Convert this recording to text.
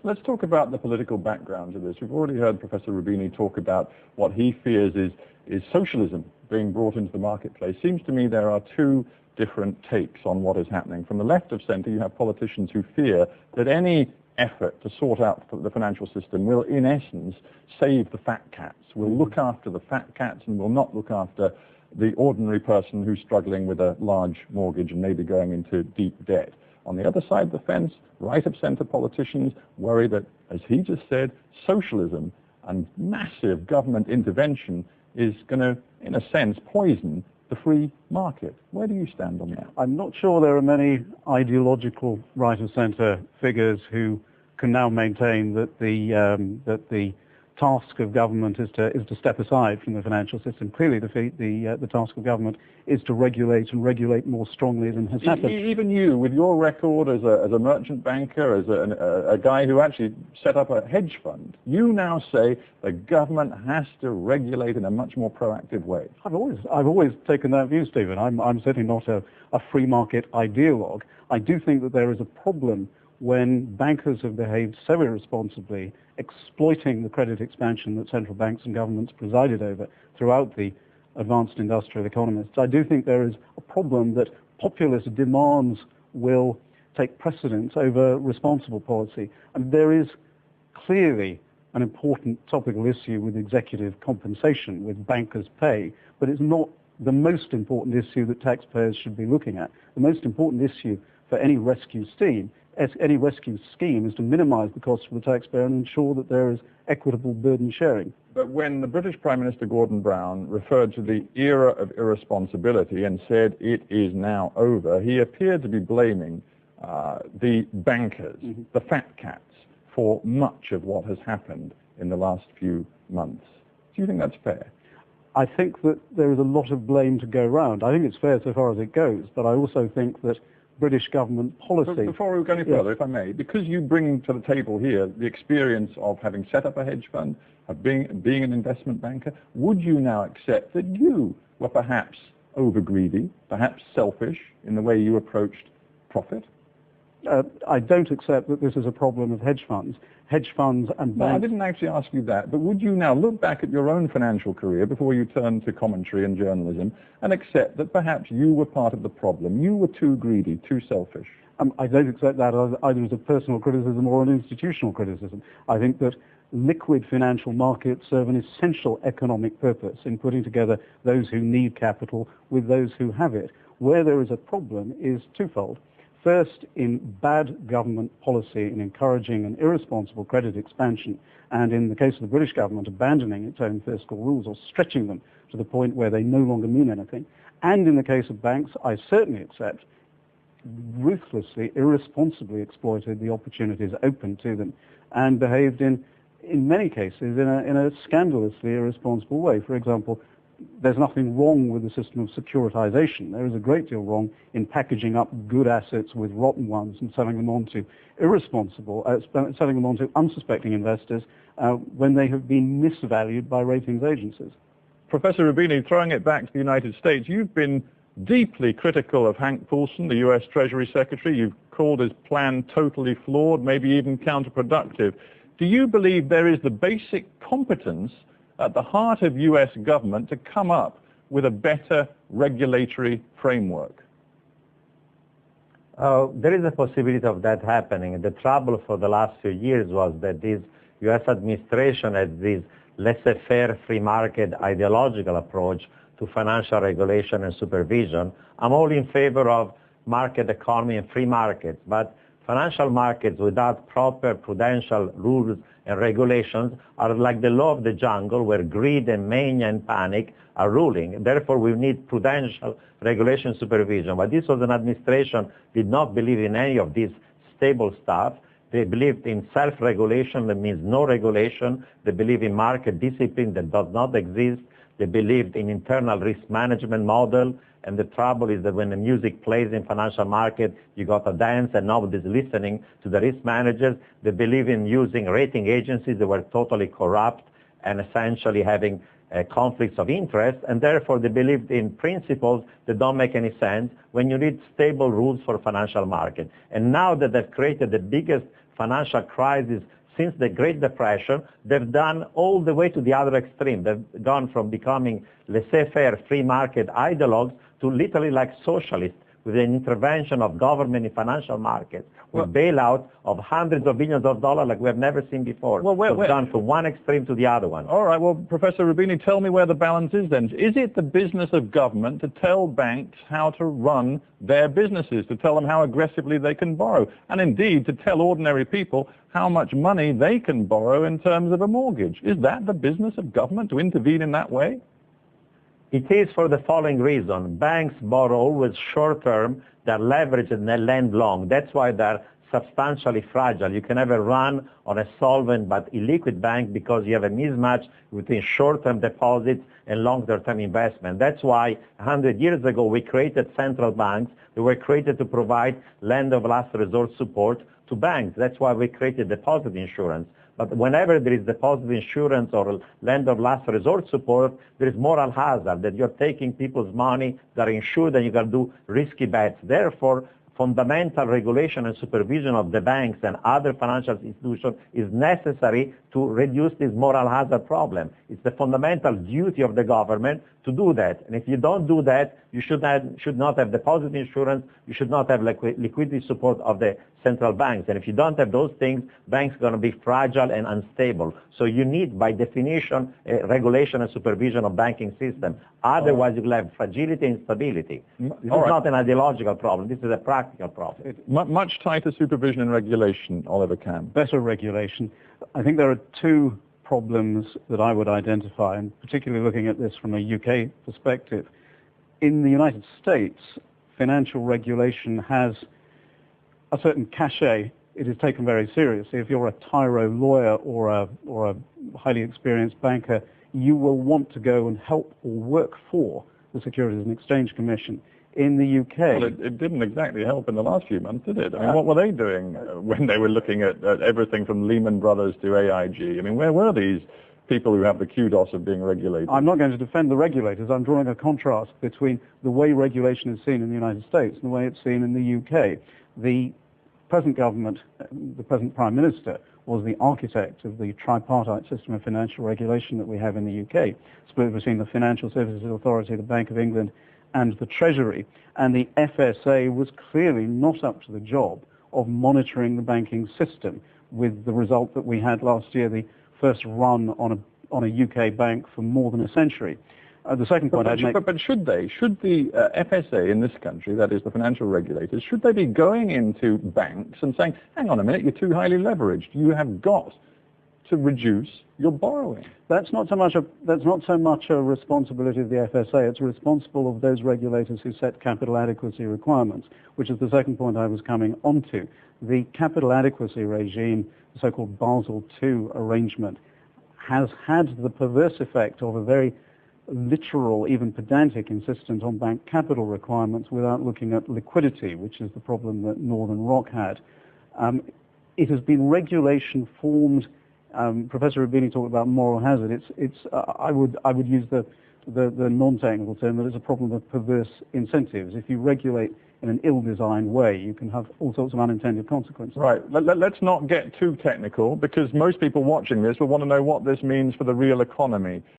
Let's talk about the political background to this. We've already heard Professor Roubini talk about what he fears is socialism being brought into the marketplace. Seems to me there are two different takes on what is happening. From the left of centre, you have politicians who fear that any effort to sort out the financial system will, in essence, save the fat cats, will look after the fat cats and will not look after the ordinary person who's struggling with a large mortgage and maybe going into deep debt. On the other side of the fence, right-of-centre politicians worry that, as he just said, socialism and massive government intervention is going to, in a sense, poison the free market. Where do you stand on that? I'm not sure there are many ideological right-of-centre figures who can now maintain that the task of government is to step aside from the financial system. Clearly, the task of government is to regulate and regulate more strongly than has happened. Even you, with your record as a merchant banker, as a guy who actually set up a hedge fund, you now say the government has to regulate in a much more proactive way. I've always taken that view, Stephen. I'm certainly not a free market ideologue. I do think that there is a problem when bankers have behaved so irresponsibly, exploiting the credit expansion that central banks and governments presided over throughout the advanced industrial economists. I do think there is a problem that populist demands will take precedence over responsible policy. And there is clearly an important topical issue with executive compensation, with bankers' pay, but it's not the most important issue that taxpayers should be looking at. The most important issue for any rescue scheme is to minimize the cost for the taxpayer and ensure that there is equitable burden sharing. But when the British Prime Minister Gordon Brown referred to the era of irresponsibility and said it is now over, he appeared to be blaming the bankers, the fat cats, for much of what has happened in the last few months. Do you think that's fair? I think that there is a lot of blame to go round. I think it's fair so far as it goes, but I also think that British government policy... Before we go any further, if I may, because you bring to the table here the experience of having set up a hedge fund, of being an investment banker, would you now accept that you were perhaps over-greedy, perhaps selfish in the way you approached profit? I don't accept that this is a problem of hedge funds. Hedge funds and banks... No, I didn't actually ask you that, but would you now look back at your own financial career before you turn to commentary and journalism and accept that perhaps you were part of the problem? You were too greedy, too selfish? I don't accept that either as a personal criticism or an institutional criticism. I think that liquid financial markets serve an essential economic purpose in putting together those who need capital with those who have it. Where there is a problem is twofold. First, in bad government policy in encouraging an irresponsible credit expansion, and in the case of the British government, abandoning its own fiscal rules or stretching them to the point where they no longer mean anything. And in the case of banks, I certainly accept, ruthlessly, irresponsibly exploited the opportunities open to them and behaved in many cases in a scandalously irresponsible way. For example, there's nothing wrong with the system of securitization. There is a great deal wrong in packaging up good assets with rotten ones and selling them on to selling them on to unsuspecting investors when they have been misvalued by ratings agencies. Professor Roubini, throwing it back to the United States, you've been deeply critical of Hank Paulson, the U.S. Treasury Secretary. You've called his plan totally flawed, maybe even counterproductive. Do you believe there is the basic competence at the heart of U.S. government to come up with a better regulatory framework? There is a possibility of that happening. The trouble for the last few years was that this U.S. administration had this laissez-faire free market ideological approach to financial regulation and supervision. I'm all in favor of market economy and free markets, but financial markets without proper prudential rules and regulations are like the law of the jungle where greed and mania and panic are ruling. Therefore, we need prudential regulation supervision. But this was an administration that did not believe in any of this stable stuff. They believed in self-regulation, that means no regulation. They believe in market discipline that does not exist. They believed in internal risk management model. And the trouble is that when the music plays in financial market, you got a dance and nobody's listening to the risk managers. They believe in using rating agencies that were totally corrupt and essentially having conflicts of interest. And therefore, they believed in principles that don't make any sense when you need stable rules for financial market. And now that they've created the biggest financial crisis since the Great Depression, they've done all the way to the other extreme. They've gone from becoming laissez-faire free market ideologues to literally like socialists, with an intervention of government in financial markets, with bailout of hundreds of billions of dollars like we have never seen before. Well, so gone from one extreme to the other one. All right, well, Professor Roubini, tell me where the balance is then. Is it the business of government to tell banks how to run their businesses, to tell them how aggressively they can borrow, and indeed to tell ordinary people how much money they can borrow in terms of a mortgage? Is that the business of government, to intervene in that way? It is for the following reason. Banks borrow always short-term, they're leveraged and they lend long. That's why they're substantially fragile. You can never run on a solvent but illiquid bank because you have a mismatch between short-term deposits and long-term investment. That's why 100 years ago we created central banks. They were created to provide lend of last resort support to banks. That's why we created deposit insurance. But whenever there is deposit insurance or lend of last resort support, there is moral hazard that you're taking people's money that are insured and you can do risky bets. Therefore, fundamental regulation and supervision of the banks and other financial institutions is necessary to reduce this moral hazard problem. It's the fundamental duty of the government to do that. And if you don't do that, you should not have deposit insurance, you should not have liquidity support of the central banks. And if you don't have those things, banks are going to be fragile and unstable. So you need, by definition, regulation and supervision of banking system. Otherwise, you will have fragility and instability. This is not an ideological problem. This is a practical problem. Much tighter supervision and regulation, Oliver Kahn. Better regulation. I think there are two problems that I would identify, and particularly looking at this from a UK perspective. In the United States, financial regulation has a certain cachet. It is taken very seriously. If you're a tyro lawyer or a highly experienced banker, you will want to go and help or work for the Securities and Exchange Commission. In the UK... Well, it didn't exactly help in the last few months, did it? I mean, what were they doing when they were looking at everything from Lehman Brothers to AIG? I mean, where were these people who have the kudos of being regulated? I'm not going to defend the regulators. I'm drawing a contrast between the way regulation is seen in the United States and the way it's seen in the UK. The present government, the present Prime Minister, was the architect of the tripartite system of financial regulation that we have in the UK, split between the Financial Services Authority, the Bank of England, and the Treasury. And the FSA was clearly not up to the job of monitoring the banking system, with the result that we had last year, the first run on a UK bank for more than a century. The second point I'd make... But should they? Should the FSA in this country, that is the financial regulators, should they be going into banks and saying, hang on a minute, you're too highly leveraged, you have got to reduce your borrowing? That's not so much a responsibility of the FSA. It's responsible of those regulators who set capital adequacy requirements, which is the second point I was coming onto. The capital adequacy regime, the so-called Basel II arrangement, has had the perverse effect of a very literal, even pedantic insistence on bank capital requirements without looking at liquidity, which is the problem that Northern Rock had. It has been regulation formed. Professor Roubini talked about moral hazard. I would use the non-technical term that it's a problem of perverse incentives. If you regulate in an ill-designed way, you can have all sorts of unintended consequences. Right. Let's not get too technical, because most people watching this will want to know what this means for the real economy.